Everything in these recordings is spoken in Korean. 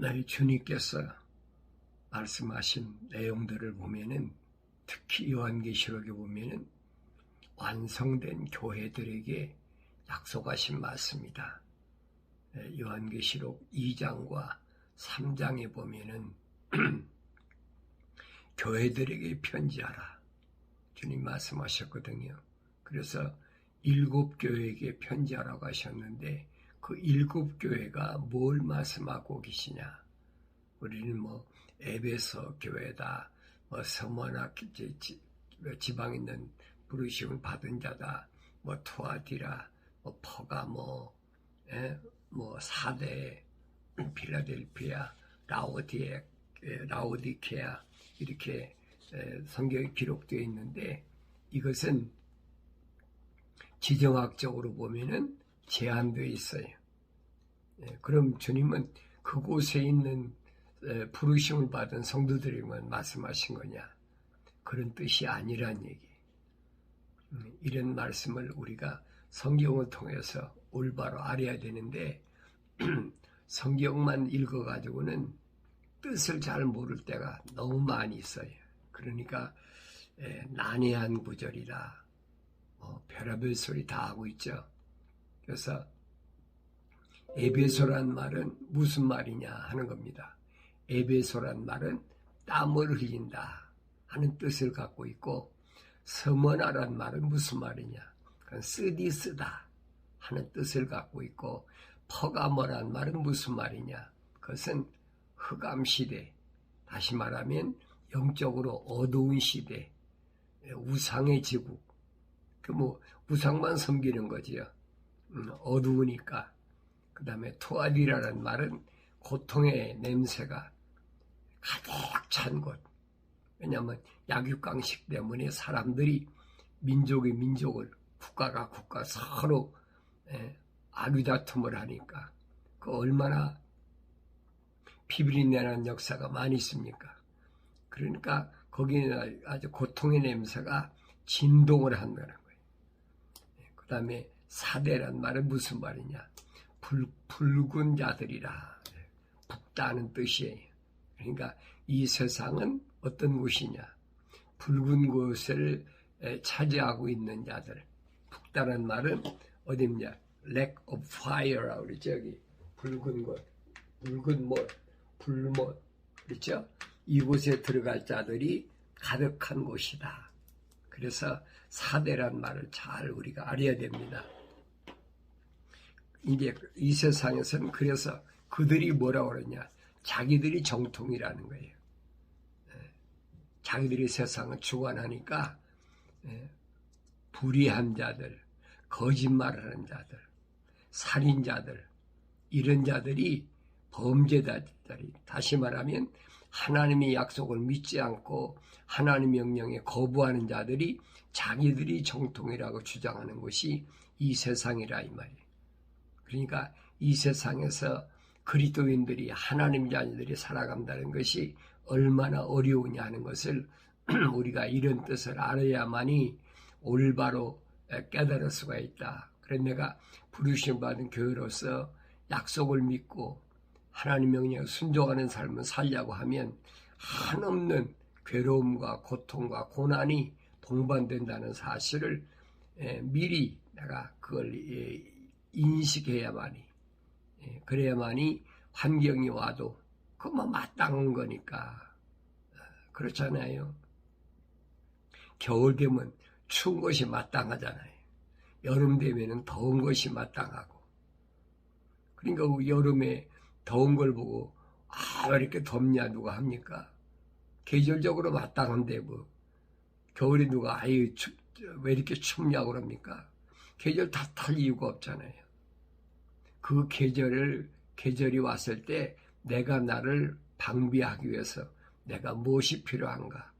나의 주님께서 말씀하신 내용들을 보면은, 특히 요한계시록에 보면은 완성된 교회들에게 약속하신 말씀이다. 요한계시록 2장과 3장에 보면은 교회들에게 편지하라, 주님 말씀하셨거든요. 그래서 7교회에게 편지하라고 하셨는데, 그 7교회가 뭘 말씀하고 계시냐? 우리는 에베소 교회다, 서머나 지방에 있는 부르심을 받은 자다, 투아디라, 퍼가모, 사대, 필라델피아, 라오디케아, 이렇게 성경에 기록되어 있는데, 이것은 지정학적으로 보면은 제한되어 있어요. 그럼 주님은 그곳에 있는 부르심을 받은 성도들에게만 말씀하신 거냐? 그런 뜻이 아니란 얘기. 이런 말씀을 우리가 성경을 통해서 올바로 알아야 되는데, 성경만 읽어가지고는 뜻을 잘 모를 때가 너무 많이 있어요. 그러니까 난해한 구절이라 별의별 소리 다 하고 있죠. 그래서 에베소란 말은 무슨 말이냐 하는 겁니다. 에베소란 말은 땀을 흘린다 하는 뜻을 갖고 있고, 서머나란 말은 무슨 말이냐? 그건 쓰디쓰다 하는 뜻을 갖고 있고, 퍼가모란 말은 무슨 말이냐? 그것은 흑암시대, 다시 말하면 영적으로 어두운 시대, 우상의 지국, 우상만 섬기는 거지요. 어두우니까. 그 다음에 투아디라는 말은 고통의 냄새가 가득 찬 곳. 왜냐하면 약육강식 때문에 사람들이 민족이 민족을, 국가가 국가 서로 아귀다툼을 하니까 그 얼마나 피비린내나는 역사가 많이 있습니까? 그러니까 거기는 아주 고통의 냄새가 진동을 한다는 거예요. 그 다음에 사대란 말은 무슨 말이냐? 붉은 자들이라, 붉다는 뜻이에요. 그러니까 이 세상은 어떤 곳이냐? 붉은 곳을 차지하고 있는 자들. 붉다는 말은 어디냐? lack of fire라고 그러죠. 여기 붉은 곳, 붉은 못, 불못, 그렇죠? 이곳에 들어갈 자들이 가득한 곳이다. 그래서 사대란 말을 잘 우리가 알아야 됩니다. 이제 이 세상에서는 그래서 그들이 뭐라고 그러냐? 자기들이 정통이라는 거예요. 자기들이 세상을 주관하니까 불의한 자들, 거짓말하는 자들, 살인자들, 이런 자들이 범죄자들이, 다시 말하면 하나님의 약속을 믿지 않고 하나님의 명령에 거부하는 자들이 자기들이 정통이라고 주장하는 것이 이 세상이라 이 말이에요. 그러니까 이 세상에서 그리스도인들이, 하나님 자녀들이 살아간다는 것이 얼마나 어려우냐 하는 것을 우리가 이런 뜻을 알아야만이 올바로 깨달을 수가 있다. 그래서 내가 부르심 받은 교회로서 약속을 믿고 하나님 명령에 순종하는 삶을 살려고 하면 한없는 괴로움과 고통과 고난이 동반된다는 사실을 미리 내가 그걸 인식해야만이, 그래야만이 환경이 와도 그건 마땅한 거니까. 그렇잖아요. 겨울 되면 추운 것이 마땅하잖아요. 여름 되면은 더운 것이 마땅하고. 그러니까 여름에 더운 걸 보고 왜 이렇게 덥냐 누가 합니까? 계절적으로 마땅한데 겨울에 누가 왜 이렇게 춥냐고 그럽니까? 계절 탓할 이유가 없잖아요. 그 계절이 왔을 때 내가 나를 방비하기 위해서 내가 무엇이 필요한가?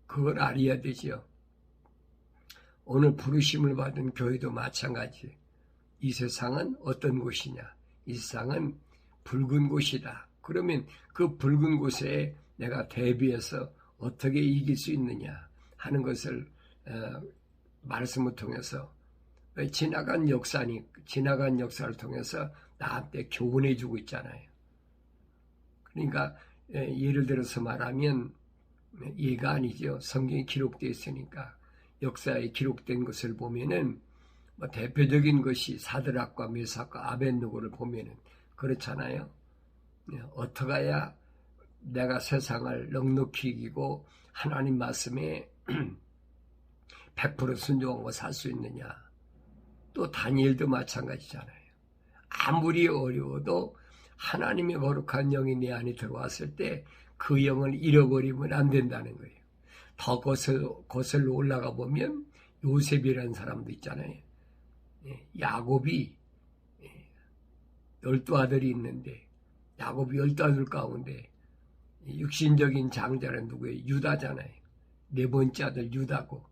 그걸 알아야 되지요. 오늘 부르심을 받은 교회도 마찬가지. 이 세상은 어떤 곳이냐? 이 세상은 붉은 곳이다. 그러면 그 붉은 곳에 내가 대비해서 어떻게 이길 수 있느냐 하는 것을 말씀을 통해서, 지나간 역사를 통해서 나한테 교훈해 주고 있잖아요. 그러니까 예를 들어서 말하면 예가 아니죠. 성경에 기록되어 있으니까 역사에 기록된 것을 보면은 뭐 대표적인 것이 사드락과 메삭과 아벳느고를 보면은 그렇잖아요. 어떻게 해야 내가 세상을 넉넉히 이기고 하나님 말씀에 100% 순종하고 살 수 있느냐. 또 다니엘도 마찬가지잖아요. 아무리 어려워도 하나님의 거룩한 영이 내 안에 들어왔을 때 그 영을 잃어버리면 안 된다는 거예요. 더 거슬러 올라가 보면 요셉이라는 사람도 있잖아요. 야곱이 12아들이 있는데 야곱이 12아들 가운데 육신적인 장자는 누구예요? 유다잖아요. 네 번째 아들 유다고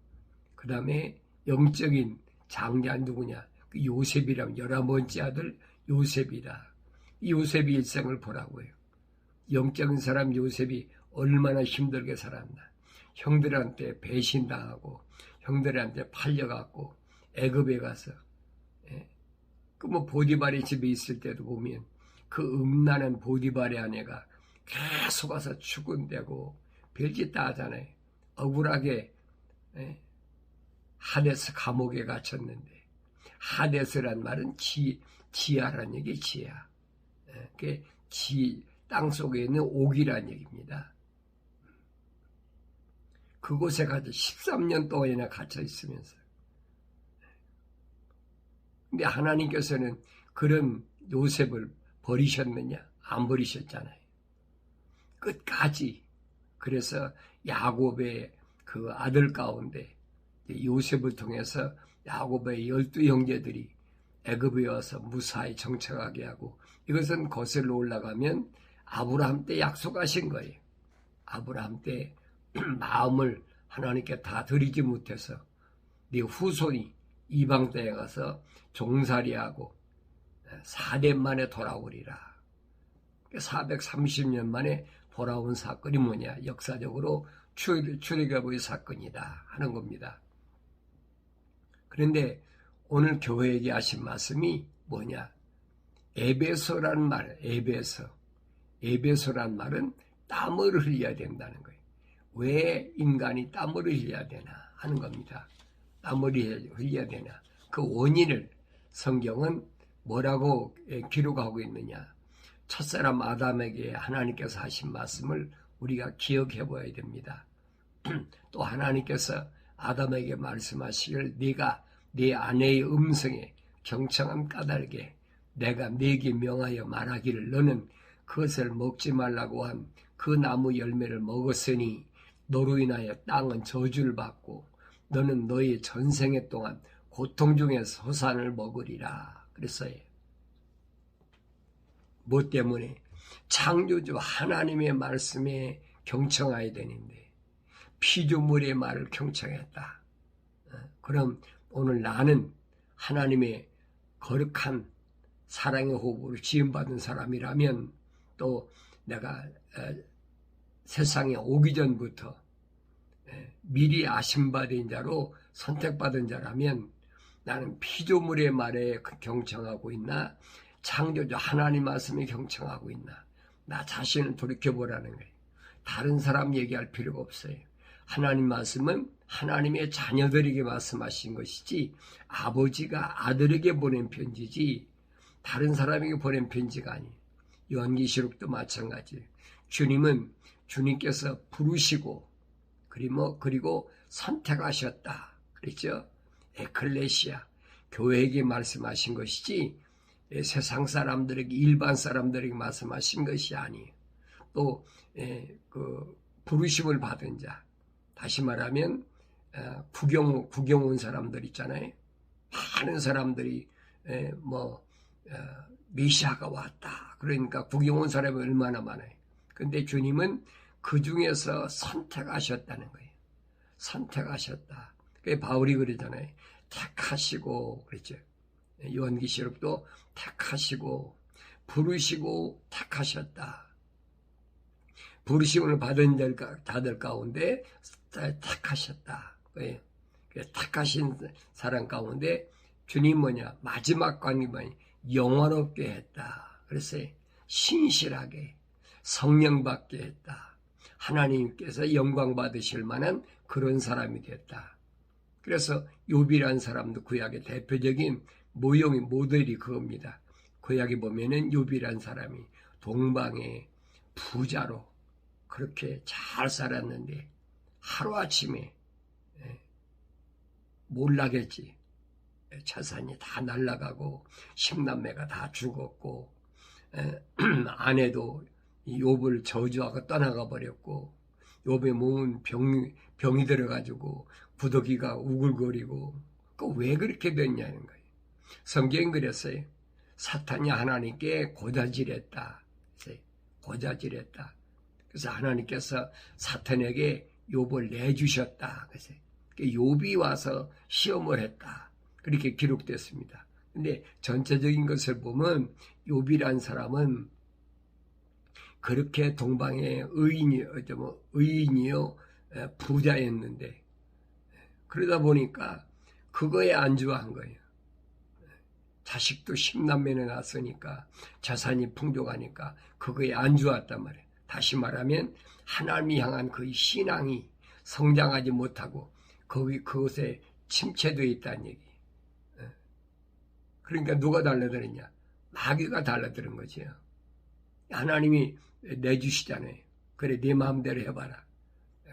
그 다음에 영적인 장자 누구냐? 그 요셉이라면 11번째 아들 요셉이다. 이 요셉이 일생을 보라고요. 영적인 사람 요셉이 얼마나 힘들게 살았나. 형들한테 배신당하고 형들한테 팔려갖고 애굽에 가서 그 뭐 보디발의 집에 있을 때도 보면 그 음란한 보디발의 아내가 계속 와서 추근대고 별짓 다 하잖아요. 억울하게 하데스 감옥에 갇혔는데 하데스란 말은 지하란 얘기 지하. 그게 땅 속에 있는 옥이란 얘기입니다. 그곳에 가서 13년 동안이나 갇혀 있으면서 근데 하나님께서는 그런 요셉을 버리셨느냐? 안 버리셨잖아요. 끝까지. 그래서 야곱의 그 아들 가운데 요셉을 통해서 야곱의 12형제들이 애굽에 와서 무사히 정착하게 하고 이것은 거슬러 올라가면 아브라함 때 약속하신 거예요. 아브라함 때 마음을 하나님께 다 드리지 못해서 네 후손이 이방 땅에 가서 종살이하고 4년 만에 돌아오리라. 430년 만에 돌아온 사건이 뭐냐? 역사적으로 출애굽의 사건이다 하는 겁니다. 그런데 오늘 교회에게 하신 말씀이 뭐냐? 에베소란 말, 에베소란 말은 땀을 흘려야 된다는 거예요. 왜 인간이 땀을 흘려야 되나 하는 겁니다. 땀을 흘려야 되나. 그 원인을 성경은 뭐라고 기록하고 있느냐. 첫사람 아담에게 하나님께서 하신 말씀을 우리가 기억해 봐야 됩니다. 또 하나님께서 아담에게 말씀하시길 네가 네 아내의 음성에 경청함 까닭에 내가 네게 명하여 말하기를 너는 그것을 먹지 말라고 한 그 나무 열매를 먹었으니 너로 인하여 땅은 저주를 받고 너는 너의 전생애 동안 고통 중에 소산을 먹으리라 그랬어요. 뭐 때문에? 창조주 하나님의 말씀에 경청해야 되는데 피조물의 말을 경청했다. 그럼 오늘 나는 하나님의 거룩한 사랑의 호흡으로 지음받은 사람이라면 또 내가 세상에 오기 전부터 미리 아심받은 자로 선택받은 자라면 나는 피조물의 말에 경청하고 있나 창조주 하나님 말씀에 경청하고 있나 나 자신을 돌이켜보라는 거예요. 다른 사람 얘기할 필요가 없어요. 하나님 말씀은 하나님의 자녀들에게 말씀하신 것이지 아버지가 아들에게 보낸 편지지 다른 사람에게 보낸 편지가 아니에요. 요한계시록도 마찬가지예요. 주님은 주님께서 부르시고 그리고 선택하셨다. 그랬죠? 에클레시아, 교회에게 말씀하신 것이지 세상 사람들에게 일반 사람들에게 말씀하신 것이 아니에요. 또 그 부르심을 받은 자, 다시 말하면 구경 온 사람들 있잖아요. 많은 사람들이 메시아가 왔다. 그러니까 구경 온 사람이 얼마나 많아요. 근데 주님은 그 중에서 선택하셨다는 거예요. 선택하셨다. 그게 바울이 그러잖아요. 택하시고 그랬죠. 요한계시록도 택하시고 부르시고 택하셨다. 부르심을 받은 자들 가운데 택하셨다. 택하신 사람 가운데 주님 뭐냐? 마지막 관계만 영원롭게 했다. 그래서 신실하게 성령 받게 했다. 하나님께서 영광 받으실 만한 그런 사람이 됐다. 그래서 욥이라는 사람도 구약의 대표적인 모델이 그겁니다. 구약에 보면은 욥이라는 사람이 동방의 부자로 그렇게 잘 살았는데 하루아침에 몰락했지. 자산이 다 날아가고 10남매가 다 죽었고 아내도 욥을 저주하고 떠나가 버렸고 욥의 몸은 병이 들어가지고 구더기가 우글거리고 왜 그렇게 됐냐는 거예요. 성경은 그랬어요. 사탄이 하나님께 고자질했다. 고자질했다. 그래서 하나님께서 사탄에게 욥을 내주셨다. 그래서 욥이 와서 시험을 했다. 그렇게 기록됐습니다. 근데 전체적인 것을 보면 욥이란 사람은 그렇게 동방의 의인이요 부자였는데 그러다 보니까 그거에 안주한 거예요. 자식도 10남매나 낳았으니까 자산이 풍족하니까 그거에 안주했단 말이에요. 다시 말하면 하나님이 향한 그 신앙이 성장하지 못하고 그것에 침체되어 있다는 얘기. 그러니까 누가 달라들었냐? 마귀가 달라들은 거죠. 하나님이 내주시잖아요. 그래 네 마음대로 해봐라.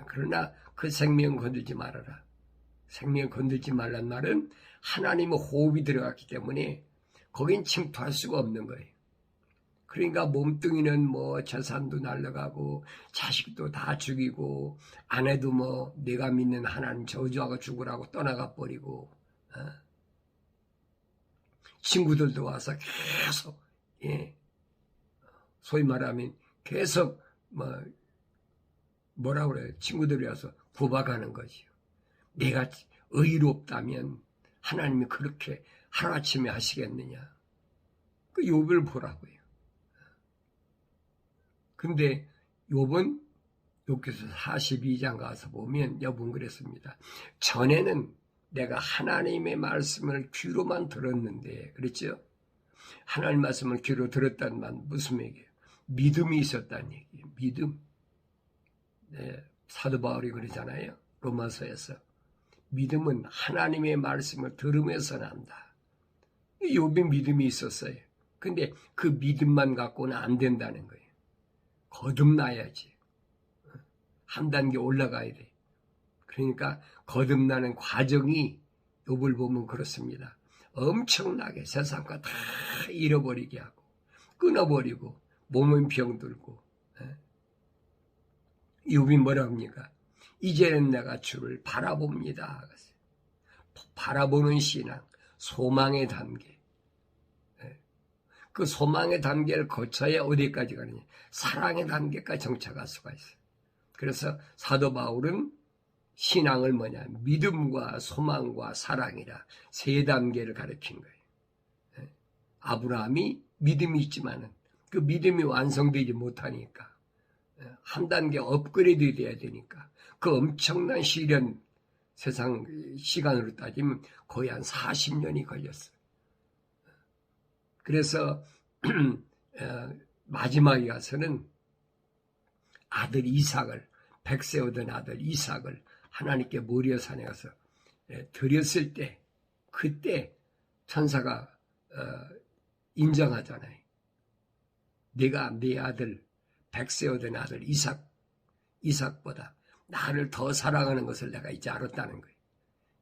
그러나 그 생명 건들지 말아라. 생명 건들지 말란 말은 하나님의 호흡이 들어갔기 때문에 거긴 침투할 수가 없는 거예요. 그러니까 몸뚱이는 뭐 재산도 날라가고 자식도 다 죽이고 아내도 뭐 내가 믿는 하나님 저주하고 죽으라고 떠나가 버리고 친구들도 와서 계속 소위 말하면 계속 뭐라 그래요? 친구들이 와서 구박하는 거지요. 내가 의롭다면 하나님이 그렇게 하루아침에 하시겠느냐? 그 욥을 보라고요. 근데 욥은 욥기서 42장 가서 보면 욥은 그랬습니다. 전에는 내가 하나님의 말씀을 귀로만 들었는데 그랬죠? 하나님 말씀을 귀로 들었다는 말 무슨 얘기예요? 믿음이 있었다는 얘기예요. 믿음. 네, 사도 바울이 그러잖아요. 로마서에서. 믿음은 하나님의 말씀을 들으면서 난다. 욥이 믿음이 있었어요. 근데 그 믿음만 갖고는 안 된다는 거예요. 거듭나야지. 한 단계 올라가야 돼. 그러니까 거듭나는 과정이 욥을 보면 그렇습니다. 엄청나게 세상과 다 잃어버리게 하고 끊어버리고 몸은 병들고. 욥이 뭐라 합니까? 이제는 내가 주를 바라봅니다. 바라보는 신앙, 소망의 단계. 그 소망의 단계를 거쳐야 어디까지 가느냐? 사랑의 단계까지 정착할 수가 있어요. 그래서 사도 바울은 신앙을 뭐냐? 믿음과 소망과 사랑이라 세 단계를 가르친 거예요. 아브라함이 믿음이 있지만은 그 믿음이 완성되지 못하니까 한 단계 업그레이드 돼야 되니까 그 엄청난 시련 세상 시간으로 따지면 거의 한 40년이 걸렸어요. 그래서 마지막에 가서는 아들 이삭을 100세 얻은 아들 이삭을 하나님께 모리아산에 가서 드렸을 때 그때 천사가 인정하잖아요. 내가 네 아들 100세 얻은 아들 이삭보다 나를 더 사랑하는 것을 내가 이제 알았다는 거예요.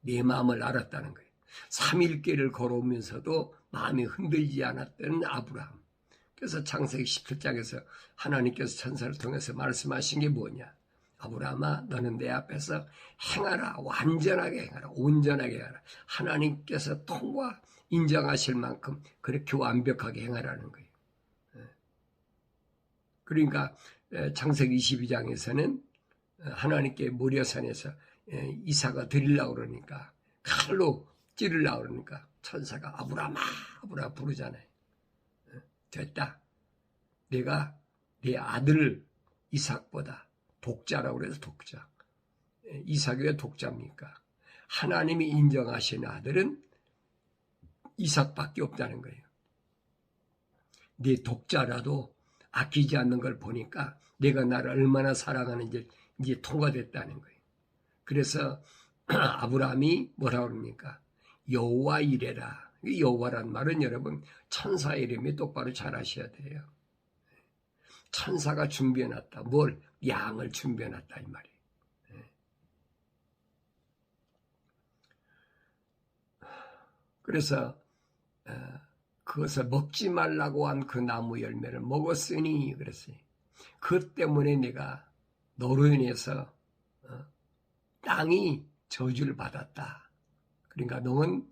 내 마음을 알았다는 거예요. 3일길을 걸어오면서도 마음이 흔들리지 않았던 아브라함. 그래서 창세기 17장에서 하나님께서 천사를 통해서 말씀하신 게 뭐냐? 아브라함아, 너는 내 앞에서 행하라. 완전하게 행하라. 온전하게 행하라. 하나님께서 통과 인정하실 만큼 그렇게 완벽하게 행하라는 거예요. 그러니까 창세기 22장에서는 하나님께 모리아산에서 이삭을 드리려고 그러니까 칼로 찌르려고 그러니까 천사가 아브라함아 아브라함 부르잖아요. 됐다. 내가 내 아들 이삭보다 독자라고 그래서 독자. 이삭이 왜 독자입니까? 하나님이 인정하시는 아들은 이삭밖에 없다는 거예요. 네 독자라도 아끼지 않는 걸 보니까 내가 나를 얼마나 사랑하는지 이제 통과됐다는 거예요. 그래서 아브라함이 뭐라고 그럽니까? 여호와 이레라. 여호와란 말은 여러분 천사 이름이 똑바로 잘 아셔야 돼요. 천사가 준비해놨다. 뭘? 양을 준비해놨다 이 말이에요. 그래서 그것을 먹지 말라고 한 그 나무 열매를 먹었으니 그랬어요. 그 때문에 내가 너로 인해서 땅이 저주를 받았다. 그러니까 너는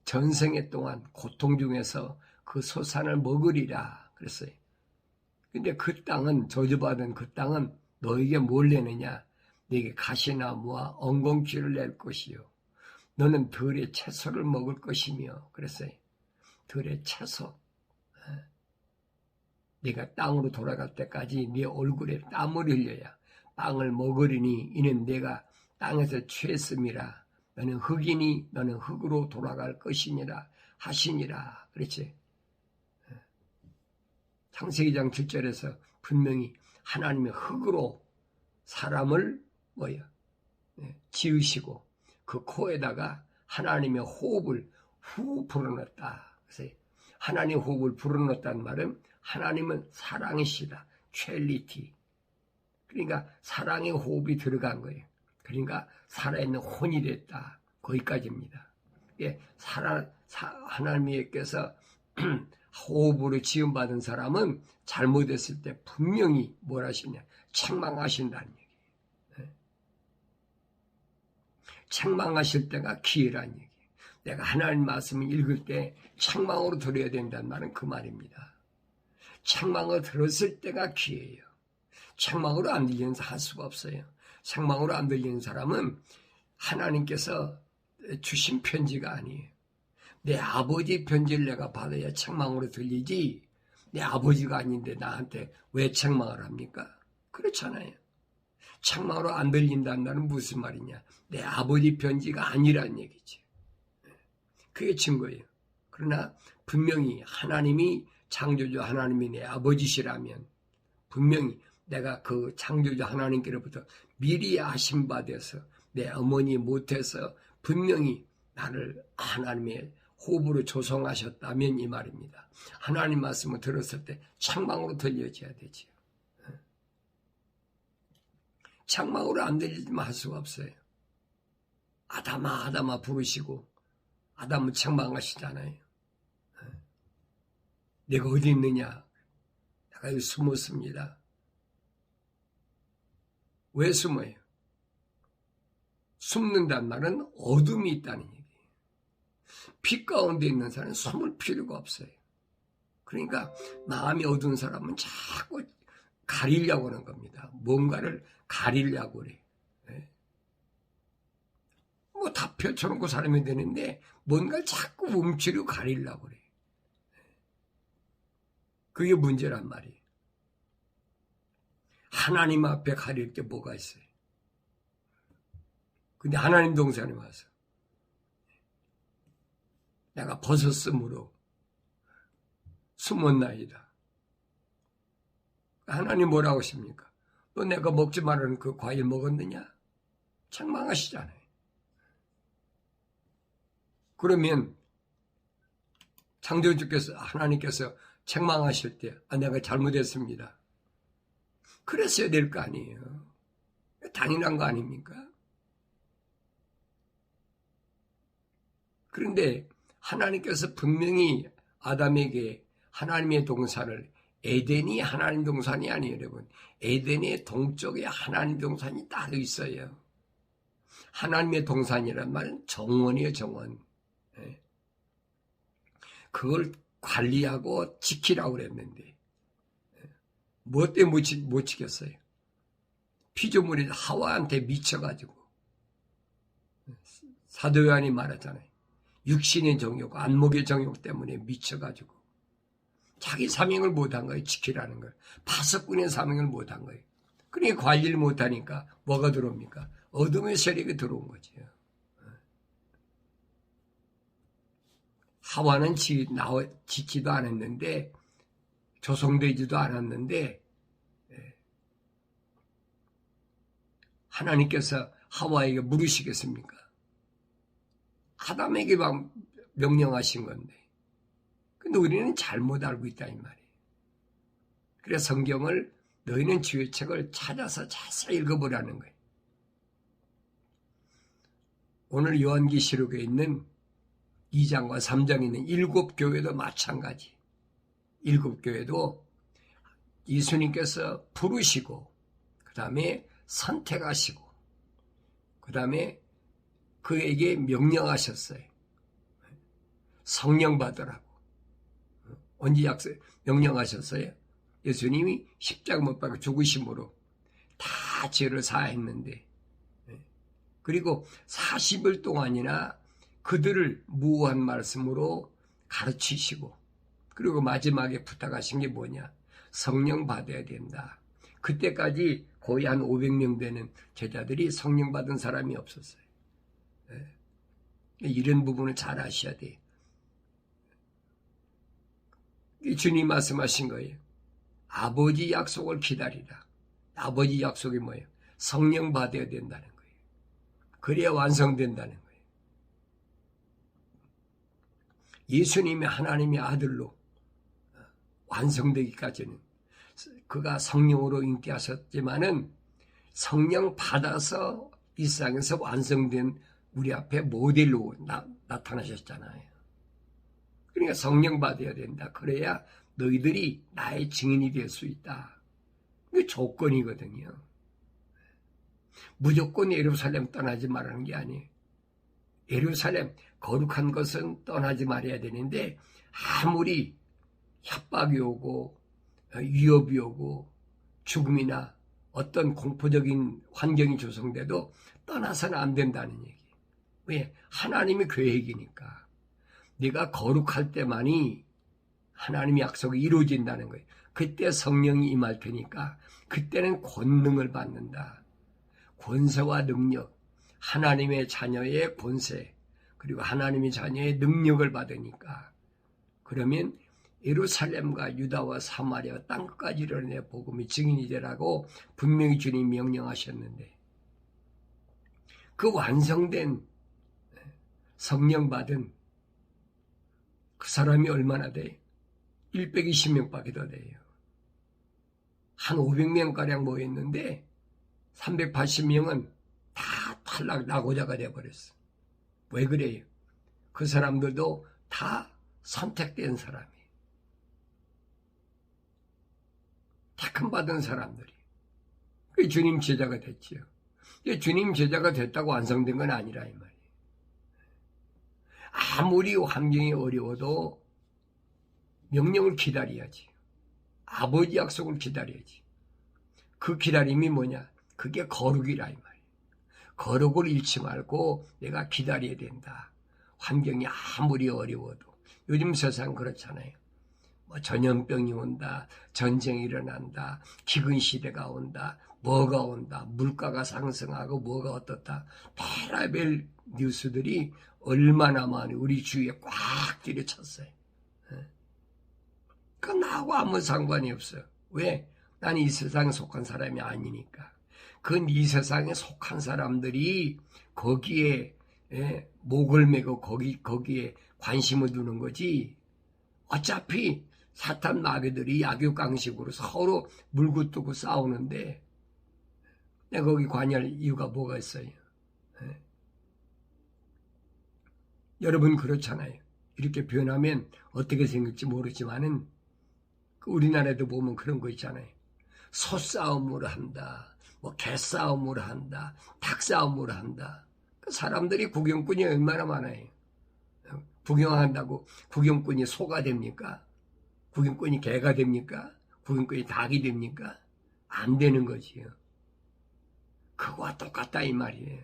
전생에 동안 고통 중에서 그 소산을 먹으리라 그랬어요. 근데 그 땅은 저주받은 그 땅은 너에게 뭘 내느냐? 너에게 가시나무와 엉겅퀴를 낼 것이요. 너는 들의 채소를 먹을 것이며 그랬어요. 들의 채소. 네가 땅으로 돌아갈 때까지 네 얼굴에 땀을 흘려야 빵을 먹으리니 이는 내가 땅에서 취했음이라. 너는 흙이니 너는 흙으로 돌아갈 것이니라 하시니라. 그렇지? 창세기장 7절에서 분명히 하나님의 흙으로 사람을 지으시고 그 코에다가 하나님의 호흡을 후 불어넣었다. 그래서 하나님의 호흡을 불어넣었다는 말은 하나님은 사랑이시다. 첼리티. 그러니까 사랑의 호흡이 들어간 거예요. 그러니까 살아있는 혼이 됐다. 거기까지입니다. 예, 하나님께서 호흡으로 지음받은 사람은 잘못했을 때 분명히 뭘 하시냐? 책망하신다는 얘기예요. 책망하실 때가 기회라는 얘기예요. 내가 하나님 말씀을 읽을 때 책망으로 들어야 된다는 말은 그 말입니다. 책망을 들었을 때가 기회예요. 책망으로 안 들리는 사람 할 수가 없어요. 책망으로 안 들리는 사람은 하나님께서 주신 편지가 아니에요. 내 아버지 편지를 내가 받아야 책망으로 들리지 내 아버지가 아닌데 나한테 왜 책망을 합니까? 그렇잖아요. 책망으로 안 들린다는 말은 무슨 말이냐? 내 아버지 편지가 아니란 얘기지. 그게 증거예요. 그러나 분명히 하나님이 창조주 하나님이 내 아버지시라면 분명히 내가 그 창조주 하나님께로부터 미리 아심 받아서 내 어머니 못해서 분명히 나를 하나님의 호흡으로 조성하셨다면 이 말입니다. 하나님 말씀을 들었을 때 책망으로 들려져야 되지요. 책망으로 안 들리지만 할 수가 없어요. 아담아 아담아 부르시고 아담은 책망하시잖아요. 내가 어디 있느냐? 내가 여기 숨었습니다. 왜 숨어요? 숨는다는 말은 어둠이 있다는 얘기예요. 빛 가운데 있는 사람은 숨을 필요가 없어요. 그러니까 마음이 어두운 사람은 자꾸 가리려고 하는 겁니다. 뭔가를 가리려고 그래. 뭐 다 펼쳐놓고 살면 되는데 뭔가를 자꾸 움츠리고 가리려고 그래. 그게 문제란 말이에요. 하나님 앞에 가릴 게 뭐가 있어요? 근데 하나님 동산에 와서 내가 벗었으므로 숨었나이다. 하나님 뭐라고 하십니까? 너 내가 먹지 말라는 그 과일 먹었느냐? 책망하시잖아요. 그러면 창조주께서 하나님께서 책망하실 때 내가 잘못했습니다. 그랬어야 될 거 아니에요. 당연한 거 아닙니까? 그런데 하나님께서 분명히 아담에게 하나님의 동산을 에덴이 하나님 동산이 아니에요, 여러분. 에덴의 동쪽에 하나님 동산이 따로 있어요. 하나님의 동산이란 말은 정원이에요, 정원. 그걸 관리하고 지키라고 그랬는데 뭐 때문에 못 지켰어요? 피조물이 하와한테 미쳐가지고 사도 요한이 말하잖아요. 육신의 정욕, 안목의 정욕 때문에 미쳐가지고 자기 사명을 못한 거예요. 지키라는 걸. 파석꾼의 사명을 못한 거예요. 그러니까 관리를 못하니까 뭐가 들어옵니까? 어둠의 세력이 들어온 거죠. 하와는 지지도 않았는데 조성되지도 않았는데 하나님께서 하와에게 물으시겠습니까? 아담에게 막 명령하신 건데. 근데 우리는 잘못 알고 있다 이 말이에요. 그래서 성경을 너희는 지혜책을 찾아서 자세히 읽어보라는 거예요. 오늘 요한계시록에 있는 2장과 3장에 있는 7교회도 마찬가지. 7교회도 예수님께서 부르시고 그 다음에 선택하시고 그 다음에 그에게 명령하셨어요. 성령 받으라고. 언제 명령하셨어요? 예수님이 십자가 못 박혀 죽으심으로 다 죄를 사했는데 그리고 40일 동안이나 그들을 무한 말씀으로 가르치시고 그리고 마지막에 부탁하신 게 뭐냐? 성령 받아야 된다. 그때까지 거의 한 500명 되는 제자들이 성령 받은 사람이 없었어요. 이런 부분을 잘 아셔야 돼요. 주님 말씀하신 거예요. 아버지 약속을 기다리라. 아버지 약속이 뭐예요? 성령 받아야 된다는 거예요. 그래야 완성된다는 거예요. 예수님이 하나님의 아들로 완성되기까지는 그가 성령으로 잉태하셨지만은 성령 받아서 이 세상에서 완성된 우리 앞에 모델로 나타나셨잖아요. 그러니까 성령 받아야 된다. 그래야 너희들이 나의 증인이 될 수 있다. 그게 조건이거든요. 무조건 예루살렘 떠나지 말라는 게 아니에요. 예루살렘 거룩한 것은 떠나지 말아야 되는데 아무리 협박이 오고 위협이 오고 죽음이나 어떤 공포적인 환경이 조성돼도 떠나서는 안 된다는 얘기. 왜? 하나님의 계획이니까. 네가 거룩할 때만이 하나님의 약속이 이루어진다는 거예요. 그때 성령이 임할 테니까 그때는 권능을 받는다. 권세와 능력, 하나님의 자녀의 권세, 그리고 하나님의 자녀의 능력을 받으니까 그러면 예루살렘과 유다와 사마리아 땅까지 이르러 복음의 증인이 되라고 분명히 주님이 명령하셨는데 그 완성된 성령 받은 그 사람이 얼마나 돼요? 120명밖에 더 돼요. 한 500명가량 모였는데 380명은 다 탈락 낙오자가 되어버렸어. 왜 그래요? 그 사람들도 다 선택된 사람이에요. 택함받은 사람들이. 그 주님 제자가 됐지요. 주님 제자가 됐다고 완성된 건 아니라 이 말이에요. 아무리 환경이 어려워도 명령을 기다려야지. 아버지 약속을 기다려야지. 그 기다림이 뭐냐? 그게 거룩이라 이 말이에요. 거룩을 잃지 말고 내가 기다려야 된다. 환경이 아무리 어려워도. 요즘 세상 그렇잖아요. 뭐 전염병이 온다, 전쟁이 일어난다, 기근 시대가 온다, 뭐가 온다, 물가가 상승하고 뭐가 어떻다. 별의별 뉴스들이 얼마나 많이 우리 주위에 꽉 들이쳤어요. 그건 나하고 아무 상관이 없어요. 왜? 난 이 세상에 속한 사람이 아니니까. 그건 이 세상에 속한 사람들이 거기에 목을 메고 거기에 관심을 두는 거지. 어차피 사탄 마귀들이 약육강식으로 서로 물고 뜨고 싸우는데 내가 거기 관여할 이유가 뭐가 있어요? 여러분 그렇잖아요. 이렇게 표현하면 어떻게 생길지 모르지만은 우리나라에도 보면 그런 거 있잖아요. 소싸움을 한다, 뭐 개싸움을 한다, 닭싸움을 한다. 그 사람들이 구경꾼이 얼마나 많아요. 구경한다고 구경꾼이 소가 됩니까? 구경꾼이 개가 됩니까? 구경꾼이 닭이 됩니까? 안 되는 거지요. 그거와 똑같다 이 말이에요.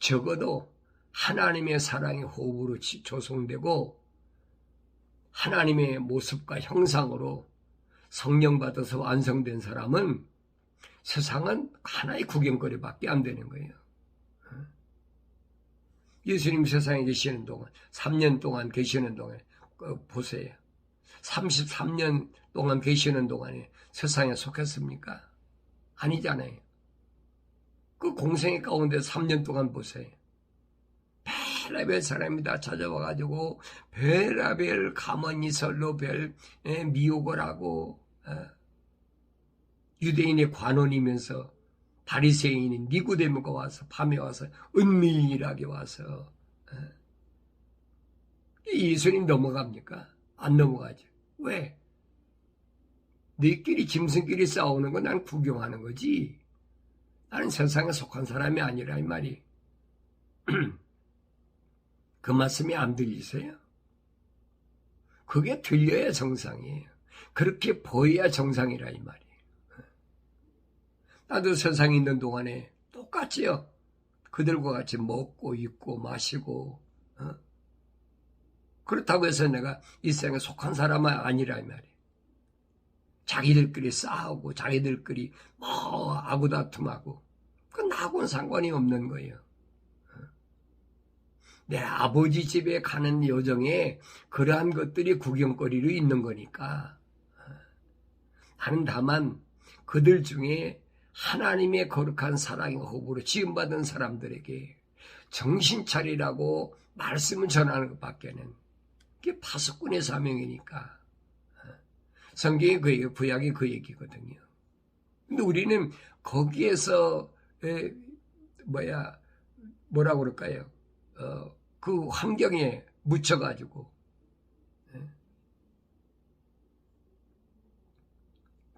적어도 하나님의 사랑의 호흡으로 조성되고 하나님의 모습과 형상으로 성령 받아서 완성된 사람은 세상은 하나의 구경거리밖에 안 되는 거예요. 예수님 세상에 계시는 동안 3년 동안 계시는 동안 보세요. 33년 동안 계시는 동안에 세상에 속했습니까? 아니잖아요. 그 공생의 가운데 3년 동안 보세요. 별의별 사람이 다 찾아와가지고 별의별 가문이설로 별 미혹을 하고 유대인의 관원이면서 바리새인인 니고데모가 와서 밤에 와서 은밀하게 와서 예수님 넘어갑니까? 안 넘어가죠. 왜? 너희끼리 짐승끼리 싸우는 건 난 구경하는 거지. 나는 세상에 속한 사람이 아니라 이 말이. 그 말씀이 안 들리세요? 그게 들려야 정상이에요. 그렇게 보여야 정상이라 이 말이에요. 나도 세상에 있는 동안에 똑같지요. 그들과 같이 먹고 입고 마시고 그렇다고 해서 내가 이 세상에 속한 사람은 아니라 이 말이에요. 자기들끼리 싸우고 자기들끼리 아구다툼하고 그건 나하고는 상관이 없는 거예요. 내 아버지 집에 가는 여정에 그러한 것들이 구경거리로 있는 거니까 나는 다만 그들 중에 하나님의 거룩한 사랑의 호흡으로 지음받은 사람들에게 정신 차리라고 말씀을 전하는 것밖에는 그게 파수꾼의 사명이니까 성경이 그 얘기, 구약이 그 얘기거든요. 근데 우리는 거기에서 뭐라고 그럴까요? 그 환경에 묻혀가지고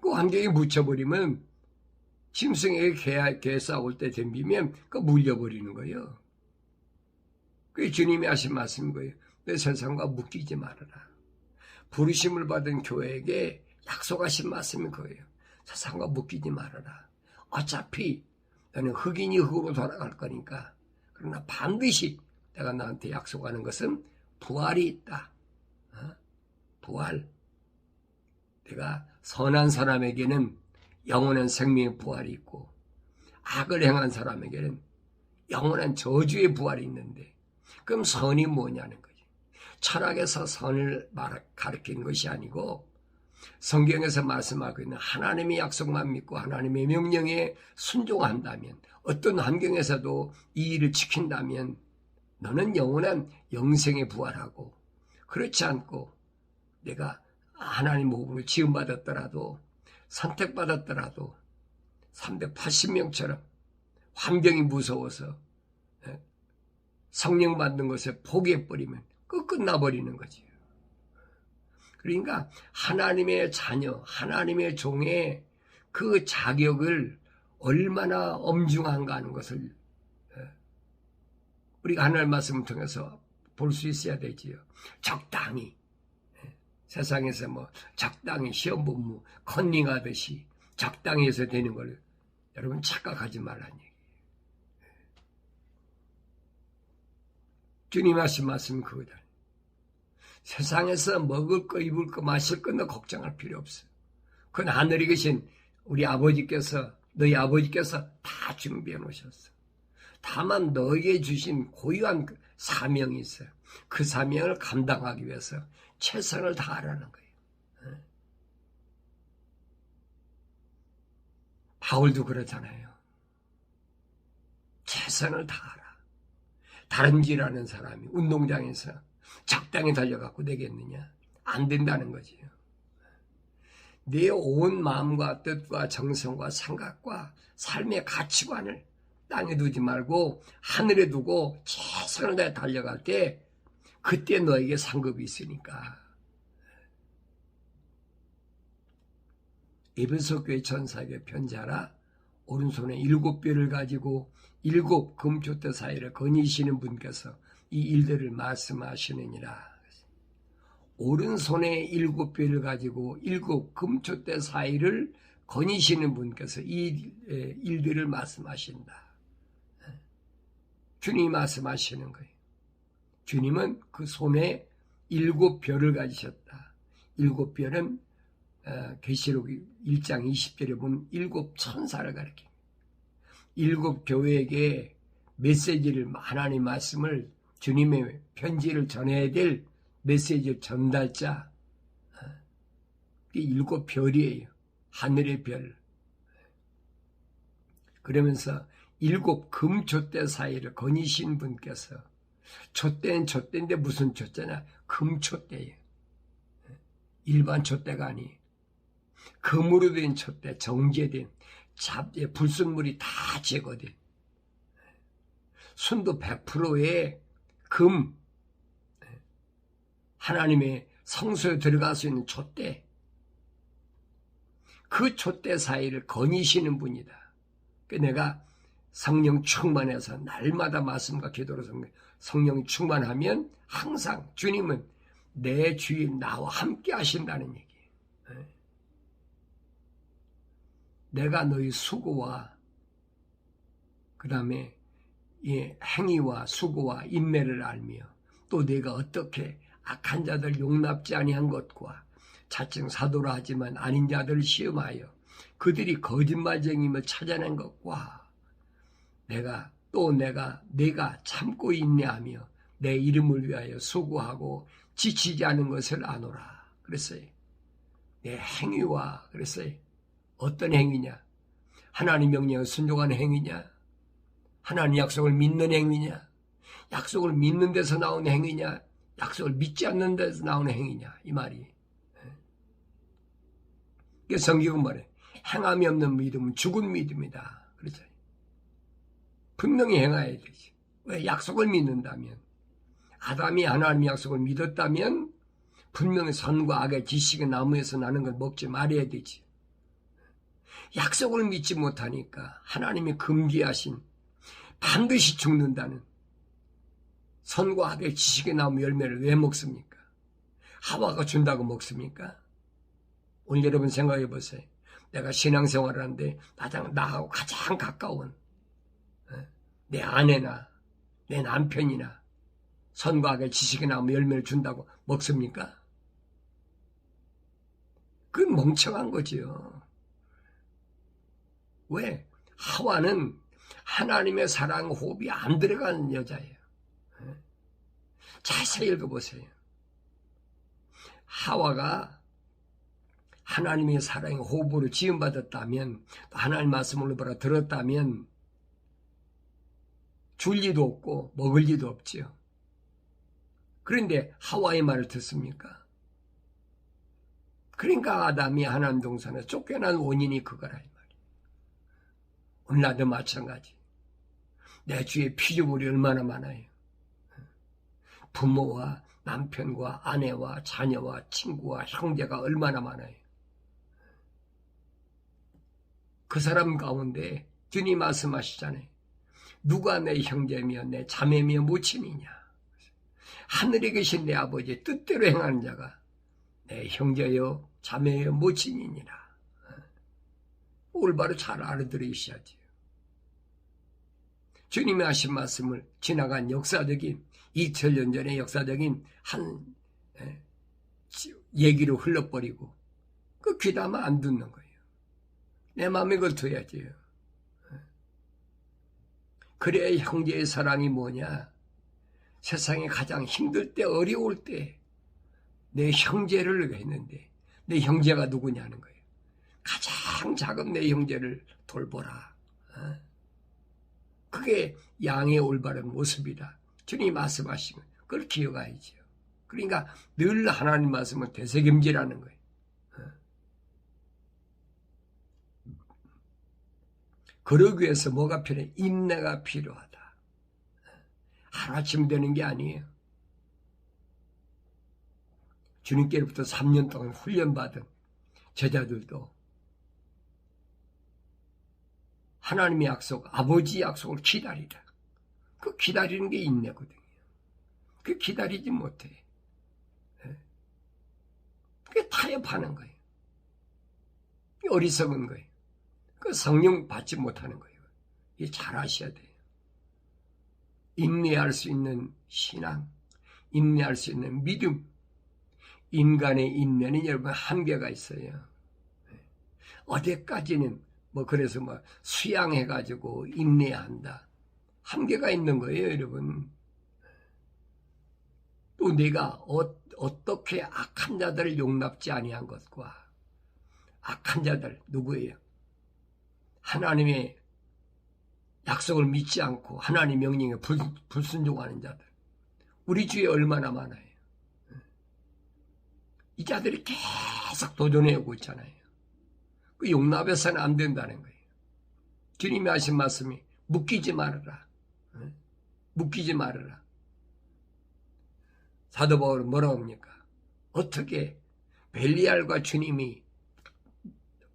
그 환경에 묻혀버리면 짐승에게 개 싸울 때 덤비면 그 물려버리는 거예요. 그게 주님이 하신 말씀인 거예요. 내 세상과 묶이지 말아라. 부르심을 받은 교회에게 약속하신 말씀인 거예요. 세상과 묶이지 말아라. 어차피 너는 흑인이 흑으로 돌아갈 거니까. 그러나 반드시 내가 너한테 약속하는 것은 부활이 있다. 부활. 내가 선한 사람에게는 영원한 생명의 부활이 있고 악을 행한 사람에게는 영원한 저주의 부활이 있는데 그럼 선이 뭐냐는 거지. 철학에서 선을 가르치는 것이 아니고 성경에서 말씀하고 있는 하나님의 약속만 믿고 하나님의 명령에 순종한다면 어떤 환경에서도 이 일을 지킨다면 너는 영원한 영생에 부활하고 그렇지 않고 내가 하나님 몸으로 지음받았더라도 선택받았더라도 380명처럼 환경이 무서워서 성령 받는 것을 포기해버리면 그 끝나버리는 거지. 그러니까 하나님의 자녀, 하나님의 종의 그 자격을 얼마나 엄중한가 하는 것을 우리가 하나님의 말씀을 통해서 볼 수 있어야 되지요. 적당히 세상에서 적당히 시험 본무 컨닝하듯이 적당히 해서 되는 걸 여러분 착각하지 말라는 얘기예요. 주님 하신 말씀은 그거다. 세상에서 먹을 거 입을 거 마실 거 너 걱정할 필요 없어. 그건 하늘에 계신 우리 아버지께서 너희 아버지께서 다 준비해 놓으셨어. 다만 너에게 주신 고유한 사명이 있어요. 그 사명을 감당하기 위해서 최선을 다하라는 거예요. 바울도 그러잖아요. 최선을 다하라. 다른지라는 사람이 운동장에서 적당히 달려갖고 되겠느냐? 안 된다는 거지요. 내 온 마음과 뜻과 정성과 생각과 삶의 가치관을 땅에 두지 말고 하늘에 두고 최선을 다해 달려갈 때 그때 너에게 상급이 있으니까. 에베소 교회 전사에게 편지하라. 오른손에 7뼈를 가지고 7 금초대 사이를 거니시는 분께서 이 일들을 말씀하시느니라. 오른손에 7뼈를 가지고 7 금초대 사이를 거니시는 분께서 이 일들을 말씀하신다. 주님이 말씀하시는 거예요. 주님은 그 손에 7뼈를 가지셨다. 7뼈는 계시록 1장 20절에 보면 7 천사를 가리킵니다. 7 교회에게 메시지를 하나님 말씀을 주님의 편지를 전해야 될 메시지 전달자 7 별이에요. 하늘의 별. 그러면서 7 금촛대 사이를 거니신 분께서, 촛대는 촛대인데 무슨 촛대냐? 금촛대예요. 일반 촛대가 아니에요. 금으로 된 촛대, 정제된 불순물이 다 제거된 순도 100%의 금, 하나님의 성소에 들어갈 수 있는 촛대, 그 촛대 사이를 거니시는 분이다. 내가 성령 충만해서 날마다 말씀과 기도로 성령 충만하면 항상 주님은 내 주위 나와 함께 하신다는 얘기예요. 내가 너희 수고와 그 다음에 행위와 수고와 인내를 알며 또 내가 어떻게 악한 자들 용납지 아니한 것과 자칭 사도라 하지만 아닌 자들을 시험하여 그들이 거짓말쟁임을 찾아낸 것과 내가 참고 인내하며 내 이름을 위하여 수고하고 지치지 않은 것을 아노라 그랬어요. 내 행위와 그랬어요. 어떤 행위냐? 하나님 명령에 순종하는 행위냐? 하나님 약속을 믿는 행위냐? 약속을 믿는 데서 나오는 행위냐? 약속을 믿지 않는 데서 나오는 행위냐? 이 말이. 성경은 말해. 행함이 없는 믿음은 죽은 믿음이다. 그렇죠. 분명히 행해야 되지. 왜? 약속을 믿는다면. 아담이 하나님의 약속을 믿었다면 분명히 선과 악의 지식의 나무에서 나는 걸 먹지 말아야 되지. 약속을 믿지 못하니까 하나님이 금기하신 반드시 죽는다는 선과 악의 지식의 나무 열매를 왜 먹습니까? 하와가 준다고 먹습니까? 오늘 여러분 생각해 보세요. 내가 신앙생활을 하는데 나하고 가장 가까운 내 아내나 내 남편이나 선과 악의 지식의 나무 열매를 준다고 먹습니까? 그건 멍청한 거지요. 왜? 하와는 하나님의 사랑 호흡이 안 들어가는 여자예요. 자세히 읽어보세요. 하와가 하나님의 사랑의 호흡으로 지음받았다면, 하나님 말씀을 들었다면 줄 리도 없고 먹을 리도 없지요. 그런데 하와의 말을 듣습니까? 그러니까 아담이 하나님 동산에 쫓겨난 원인이 그거라 이 말이에요. 오늘 나도 마찬가지. 내 주위에 피조물이 얼마나 많아요. 부모와 남편과 아내와 자녀와 친구와 형제가 얼마나 많아요. 그 사람 가운데 주님 말씀하시잖아요. 누가 내 형제며 내 자매며 모친이냐. 하늘에 계신 내 아버지의 뜻대로 행하는 자가 내 형제여 자매여 모친이니라. 올바로 잘 알아들으셔야지. 주님이 하신 말씀을 지나간 역사적인 2000년 전의 역사적인 한 얘기로 흘러버리고 그 귀담아 안 듣는 거예요. 내 마음에 그걸 둬야지요. 그래야 형제의 사랑이 뭐냐? 세상에 가장 힘들 때 어려울 때 내 형제를 했는데 내 형제가 누구냐는 거예요. 가장 작은 내 형제를 돌보라. 그게 양의 올바른 모습이다. 주님이 말씀하신 거예요. 그걸 기억해야죠. 그러니까 늘 하나님 말씀을 되새김질하는 거예요. 그러기 위해서 뭐가 필요해? 인내가 필요하다. 하루아침 되는 게 아니에요. 주님께로부터 3년 동안 훈련받은 제자들도 하나님의 약속, 아버지의 약속을 기다리라. 그 기다리는 게 인내거든요. 그 기다리지 못해. 그게 타협하는 거예요. 어리석은 거예요. 그 성령 받지 못하는 거예요. 이게 잘 아셔야 돼요. 인내할 수 있는 신앙, 인내할 수 있는 믿음. 인간의 인내는 여러분 한계가 있어요. 어디까지는 그래서 수양해가지고 인내한다. 한계가 있는 거예요, 여러분. 또 내가 어떻게 악한 자들을 용납지 아니한 것과 악한 자들 누구예요? 하나님의 약속을 믿지 않고 하나님 명령에 불순종하는 자들. 우리 주위에 얼마나 많아요. 이 자들이 계속 도전해오고 있잖아요. 그 용납해서는 안 된다는 거예요. 주님이 하신 말씀이 묶이지 말아라. 묶이지 말아라. 사도 바울은 뭐라고 합니까? 어떻게 벨리알과 주님이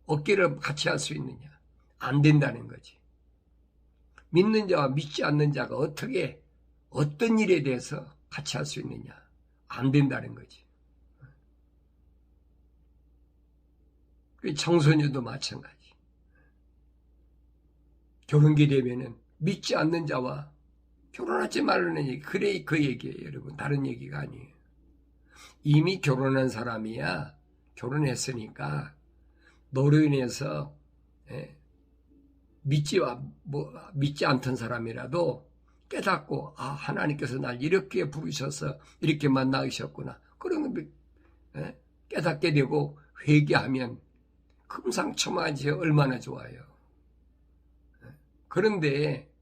어깨를 같이 할 수 있느냐? 안 된다는 거지. 믿는 자와 믿지 않는 자가 어떻게 어떤 일에 대해서 같이 할 수 있느냐? 안 된다는 거지. 청소년도 마찬가지. 결혼기 되면은 믿지 않는 자와 결혼하지 말라는 얘기. 그래 그 얘기예요, 여러분. 다른 얘기가 아니에요. 이미 결혼한 사람이야 결혼했으니까 너로 인해서 믿지 않던 사람이라도 깨닫고 하나님께서 날 이렇게 부르셔서 이렇게 만나셨구나. 그러면 깨닫게 되고 회개하면 금상첨화지 얼마나 좋아요. 그런데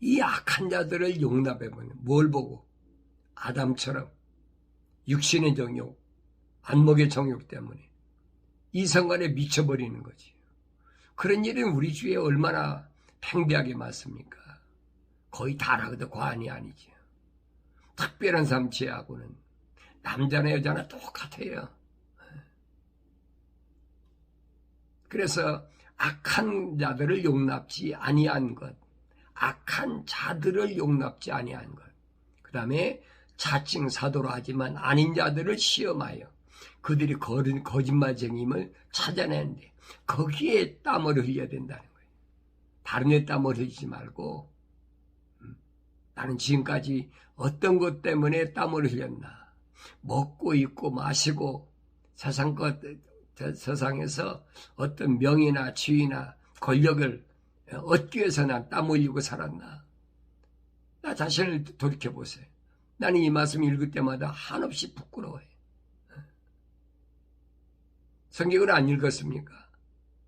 이 악한 자들을 용납해보면 뭘 보고? 아담처럼 육신의 정욕, 안목의 정욕 때문에 이성간에 미쳐버리는 거지. 그런 일은 우리 주위에 얼마나 팽배하게 많습니까? 거의 다라고도 과언이 아니죠. 특별한 사람 제하고는 남자나 여자나 똑같아요. 그래서 악한 자들을 용납지 아니한 것, 악한 자들을 용납지 아니한 것, 그 다음에 자칭 사도로 하지만 아닌 자들을 시험하여 그들이 거짓말쟁임을 찾아내는데 거기에 땀을 흘려야 된다는 거예요. 다른 데 땀을 흘리지 말고 나는 지금까지 어떤 것 때문에 땀을 흘렸나. 먹고 입고 마시고 세상에서 어떤 명예나 지위나 권력을 얻기 위해서 난 땀 흘리고 살았나. 나 자신을 돌이켜보세요. 나는 이 말씀 읽을 때마다 한없이 부끄러워요. 성경을 안 읽었습니까?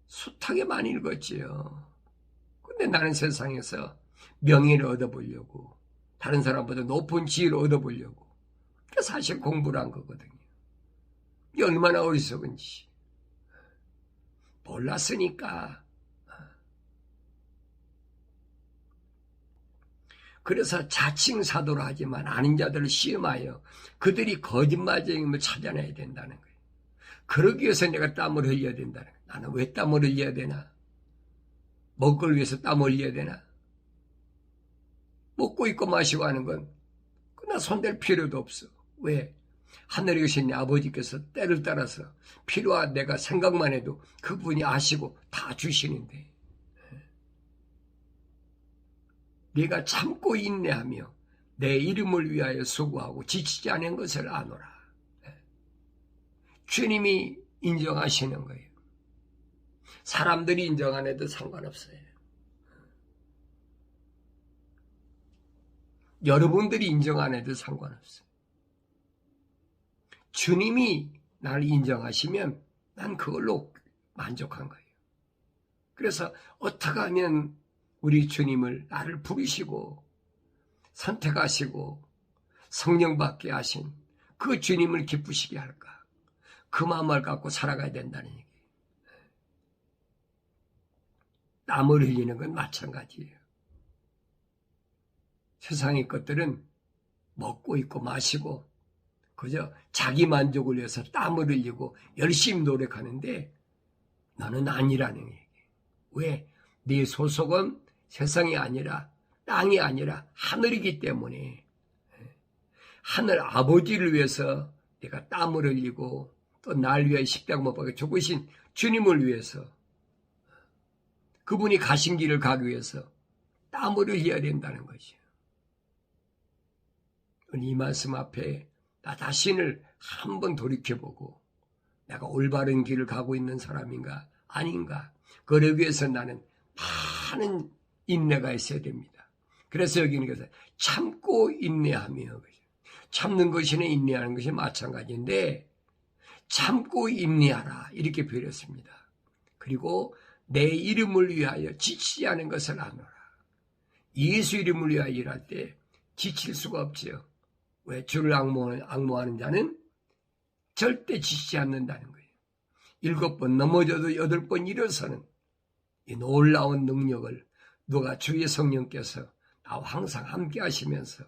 숱하게 많이 읽었지요. 근데 나는 세상에서 명예를 얻어보려고 다른 사람보다 높은 지위를 얻어보려고 그게 사실 공부를 한 거거든요. 이게 얼마나 어리석은지 몰랐으니까. 그래서 자칭 사도로 하지만 아닌 자들을 시험하여 그들이 거짓말쟁임을 찾아내야 된다는 거예요. 그러기 위해서 내가 땀을 흘려야 된다는 거예요. 나는 왜 땀을 흘려야 되나? 먹을 걸 위해서 땀을 흘려야 되나? 먹고 입고 마시고 하는 건 그나 손댈 필요도 없어. 왜? 하늘에 계신 내 아버지께서 때를 따라서 필요한 내가 생각만 해도 그분이 아시고 다 주시는데 네가 참고 인내하며 내 이름을 위하여 수고하고 지치지 않은 것을 아노라. 주님이 인정하시는 거예요. 사람들이 인정 안 해도 상관없어요. 여러분들이 인정 안 해도 상관없어요. 주님이 나를 인정하시면 난 그걸로 만족한 거예요. 그래서 어떻게 하면 우리 주님을 나를 부르시고 선택하시고 성령 받게 하신 그 주님을 기쁘시게 할까? 그 마음을 갖고 살아가야 된다는 얘기예요. 땀을 흘리는 건 마찬가지예요. 세상의 것들은 먹고 입고 마시고 그저 자기 만족을 위해서 땀을 흘리고 열심히 노력하는데 너는 아니라는 얘기예요. 왜? 네 소속은 세상이 아니라 땅이 아니라 하늘이기 때문에 하늘 아버지를 위해서 내가 땀을 흘리고 또 날 위해 십자가 못 박혀 죽으신 주님을 위해서 그분이 가신 길을 가기 위해서 땀을 흘려야 된다는 것이에요. 이 말씀 앞에 나 자신을 한번 돌이켜보고 내가 올바른 길을 가고 있는 사람인가 아닌가. 그러기 위해서 나는 많은 인내가 있어야 됩니다. 그래서 여기는 그래서 참고 인내하며 참는 것이나 인내하는 것이 마찬가지인데 참고 인내하라 이렇게 표현했습니다. 그리고 내 이름을 위하여 지치지 않은 것을 아노라. 예수 이름을 위하여 일할 때 지칠 수가 없지요. 왜? 주를 앙모하는 자는 절대 지치지 않는다는 거예요. 7번 넘어져도 8번 일어서는 이 놀라운 능력을 누가 주의 성령께서 나와 항상 함께 하시면서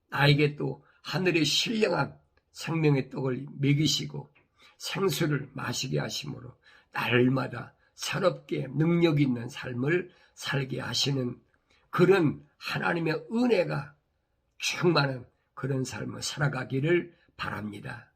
나에게 또 하늘의 신령한 생명의 떡을 먹이시고 생수를 마시게 하심으로 날마다 새롭게 능력 있는 삶을 살게 하시는 그런 하나님의 은혜가 충만한 그런 삶을 살아가기를 바랍니다.